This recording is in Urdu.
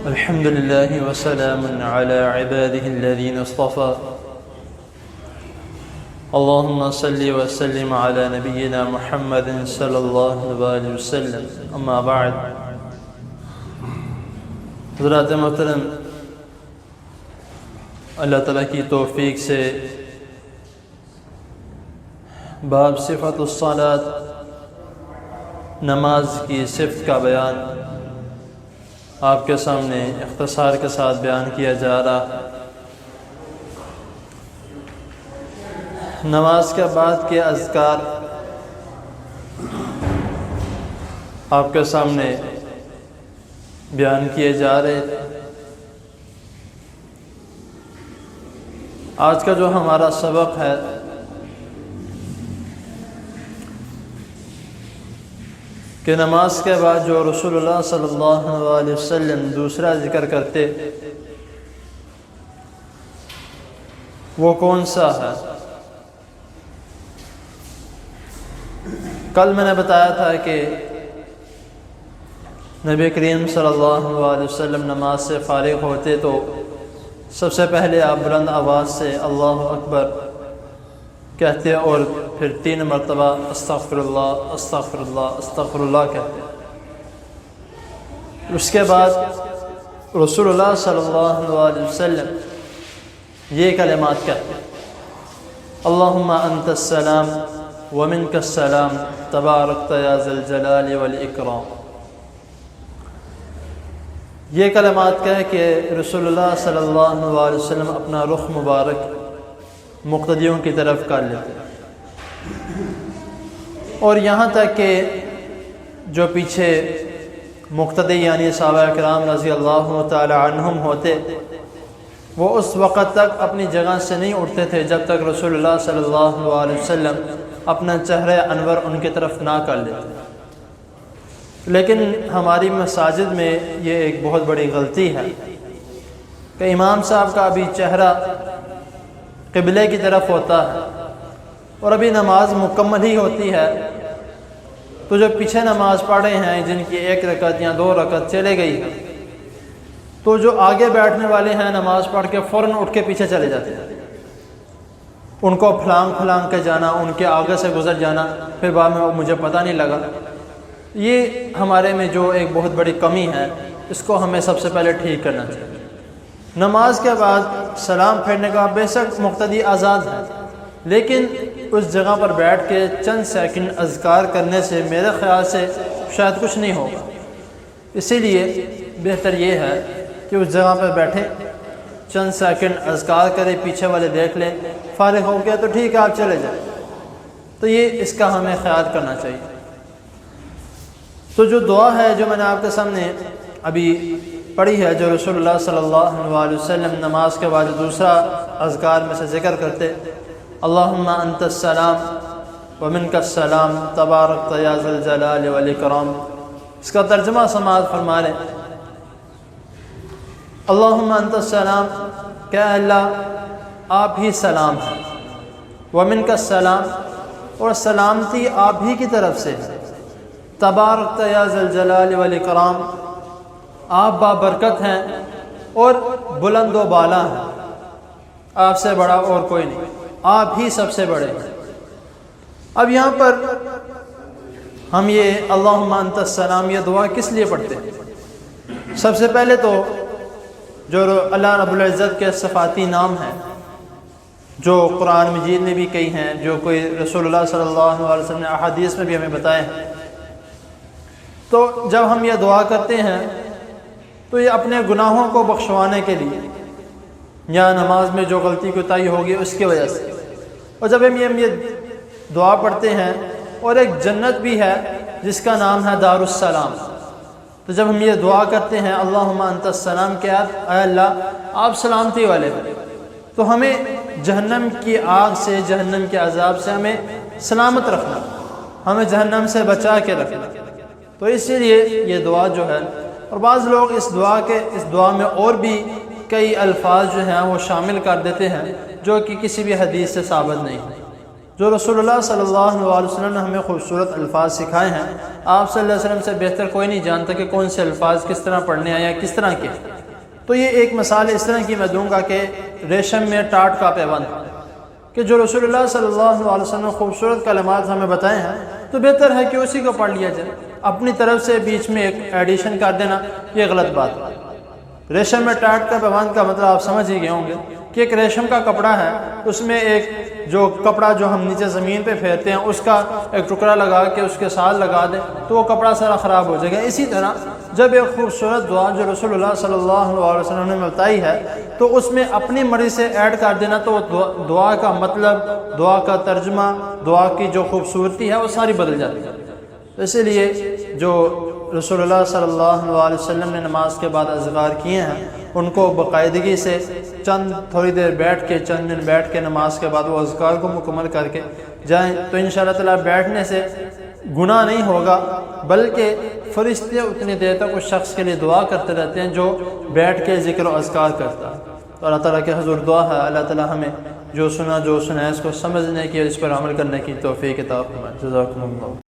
الحمد لله وسلام على عباده الذين اصطفى اللهم صل وسلم على نبينا محمد صلی اللہ علیہ وسلم اما بعد. حضرات محترم، اللہ تعالیٰ کی توفیق سے باب صفت الصلاۃ، نماز کی صفت کا بیان آپ کے سامنے اختصار کے ساتھ بیان کیا جا رہا. نماز کے بعد کے اذکار آپ کے سامنے بیان کیے جا رہے تھے. آج کا جو ہمارا سبق ہے کہ نماز کے بعد جو رسول اللہ صلی اللہ علیہ وسلم دوسرا ذکر کرتے وہ کون سا ہے؟ کل میں نے بتایا تھا کہ نبی کریم صلی اللہ علیہ وسلم نماز سے فارغ ہوتے تو سب سے پہلے آپ بلند آواز سے اللہ اکبر کہتے اور پھر 3 مرتبہ استغفر اللہ استغفر اللہ استغفر اللہ کہتے. اس کے بعد رسول اللہ صلی اللہ علیہ وسلم یہ کلمات کہتے: اللہم انت السلام ومنک السلام تبارکت یا ذی الجلال والاکرام. یہ کلمات کہہ کے رسول اللہ صلی اللہ علیہ وسلم اپنا رخ مبارک مقتدیوں کی طرف کر لیتے اور یہاں تک کہ جو پیچھے مقتدی یعنی صحابہ کرام رضی اللہ تعالی عنہم ہوتے وہ اس وقت تک اپنی جگہ سے نہیں اٹھتے تھے جب تک رسول اللہ صلی اللہ علیہ وسلم اپنا چہرہ انور ان کی طرف نہ کر لیتے. لیکن ہماری مساجد میں یہ ایک بہت بڑی غلطی ہے کہ امام صاحب کا ابھی چہرہ قبلے کی طرف ہوتا ہے اور ابھی نماز مکمل ہی ہوتی ہے تو جو پیچھے نماز پڑھے ہیں جن کی 1 رکعت یا 2 رکعت چلے گئی ہے تو جو آگے بیٹھنے والے ہیں نماز پڑھ کے فوراً اٹھ کے پیچھے چلے جاتے ہیں. ان کو پھلانگ کے جانا، ان کے آگے سے گزر جانا، پھر بعد میں مجھے پتہ نہیں لگا. یہ ہمارے میں جو ایک بہت بڑی کمی ہے اس کو ہمیں سب سے پہلے ٹھیک کرنا چاہیے. نماز کے بعد سلام پھیرنے کا بے شک مقتدی آزاد ہے، لیکن اس جگہ پر بیٹھ کے چند سیکنڈ اذکار کرنے سے میرے خیال سے شاید کچھ نہیں ہوگا. اسی لیے بہتر یہ ہے کہ اس جگہ پر بیٹھے چند سیکنڈ اذکار کرے، پیچھے والے دیکھ لیں، فارغ ہو گیا تو ٹھیک ہے آپ چلے جائیں. تو یہ اس کا ہمیں خیال کرنا چاہیے. تو جو دعا ہے جو میں نے آپ کے سامنے ابھی پڑھی ہے جو رسول اللہ صلی اللہ علیہ وسلم نماز کے بعد دوسرا اذکار میں سے ذکر کرتے: اللہم انت السلام ومنک السلام تبارکت یا ذی الجلال والاکرام. اس کا ترجمہ سماعت فرما لیں. اللہم انت السلام کہ اللہ آپ ہی سلام ہیں، ومنک السلام اور سلامتی آپ ہی کی طرف سے ہے، تبارکت یا ذی الجلال والاکرام آپ بابرکت ہیں اور بلند و بالا ہیں، آپ سے بڑا اور کوئی نہیں، آپ ہی سب سے بڑے ہیں. اب یہاں پر ہم یہ اللہم انت السلام یہ دعا کس لیے پڑھتے ہیں؟ سب سے پہلے تو جو اللہ رب العزت کے صفاتی نام ہیں جو قرآن مجید میں بھی کئی ہیں، جو کوئی رسول اللہ صلی اللہ علیہ وسلم نے احادیث میں بھی ہمیں بتائے ہیں. تو جب ہم یہ دعا کرتے ہیں تو یہ اپنے گناہوں کو بخشوانے کے لیے یا نماز میں جو غلطی کوتاہی ہوگی اس کی وجہ سے. اور جب ہم یہ دعا پڑھتے ہیں اور ایک جنت بھی ہے جس کا نام ہے دار السلام، تو جب ہم یہ دعا کرتے ہیں اللہم انت السلام کہ اے اللہ آپ سلامتی والے ہیں، تو ہمیں جہنم کی آگ سے، جہنم کے عذاب سے ہمیں سلامت رکھنا، ہمیں جہنم سے بچا کے رکھنا. تو اسی لیے یہ دعا جو ہے، اور بعض لوگ اس دعا میں اور بھی کئی الفاظ جو ہیں وہ شامل کر دیتے ہیں جو کہ کسی بھی حدیث سے ثابت نہیں. جو رسول اللہ صلی اللہ علیہ وسلم نے ہمیں خوبصورت الفاظ سکھائے ہیں، آپ صلی اللہ علیہ وسلم سے بہتر کوئی نہیں جانتا کہ کون سے الفاظ کس طرح پڑھنے ہیں یا کس طرح کے. تو یہ ایک مثال اس طرح کی میں دوں گا کہ ریشم میں ٹاٹ کا پیوند، کہ جو رسول اللہ صلی اللہ علیہ وسلم نے خوبصورت کلمات ہمیں بتائے ہیں تو بہتر ہے کہ اسی کو پڑھ لیا جائے، اپنی طرف سے بیچ میں ایک ایڈیشن کر دینا یہ غلط بات ہے۔ ریشم میں ٹاٹ کا پیوند کا مطلب آپ سمجھ ہی گئے ہوں گے کہ ایک ریشم کا کپڑا ہے، اس میں ایک جو کپڑا جو ہم نیچے زمین پہ پھیرتے ہیں اس کا ایک ٹکڑا لگا کے اس کے ساتھ لگا دیں تو وہ کپڑا سارا خراب ہو جائے گا۔ اسی طرح جب ایک خوبصورت دعا جو رسول اللہ صلی اللہ علیہ وسلم نے بتائی ہے تو اس میں اپنی مرضی سے ایڈ کر دینا تو دعا کا مطلب، دعا کا ترجمہ، دعا کی جو خوبصورتی ہے وہ ساری بدل جاتی ہے۔ اسی لیے جو رسول اللہ صلی اللہ علیہ وسلم نے نماز کے بعد اذکار کیے ہیں ان کو باقاعدگی سے تھوڑی دیر بیٹھ کے، چند منٹ بیٹھ کے نماز کے بعد وہ اذکار کو مکمل کر کے جائیں تو انشاءاللہ تعالیٰ بیٹھنے سے گناہ نہیں ہوگا، بلکہ فرشتے اتنی دیر تک اس شخص کے لیے دعا کرتے رہتے ہیں جو بیٹھ کے ذکر و اذکار کرتا ہے۔ تو اللہ تعالیٰ کے حضور دعا ہے اللہ تعالیٰ ہمیں جو سنا ہے اس کو سمجھنے کی اور اس پر عمل کرنے کی توفیق عطا فرمائے۔ جزاکم اللہ۔